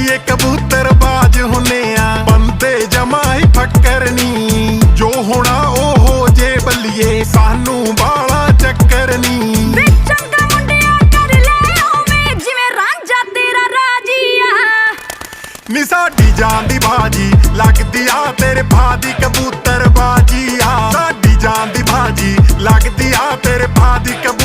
ਬੱਲੀਏ ਕਬੂਤਰ ਬਾਜ ਹੁੰਨੇ ਆ, ਬੰਦੇ ਜਮਾ ਹੀ ਫੱਕਰ ਨੀ, ਜੋ ਹੋਣਾ ਉਹ ਹੋ ਜੇ ਬੱਲੀਏ, ਸਾਨੂੰ ਬਾਲਾ ਚੱਕਰ ਨੀ। ਨੀ ਸਾਡੀ ਜਾਨ ਦੀ ਬਾਜੀ ਲੱਗਦੀ ਆ ਤੇਰੇ ਭਾ ਦੀ ਕਬੂਤਰ ਬਾਜੀ ਆ, ਸਾਡੀ ਜਾਨ ਦੀ ਬਾਜੀ ਲੱਗਦੀ ਆ ਤੇਰੇ ਭਾ ਦੀ ਕਬੂਤਰ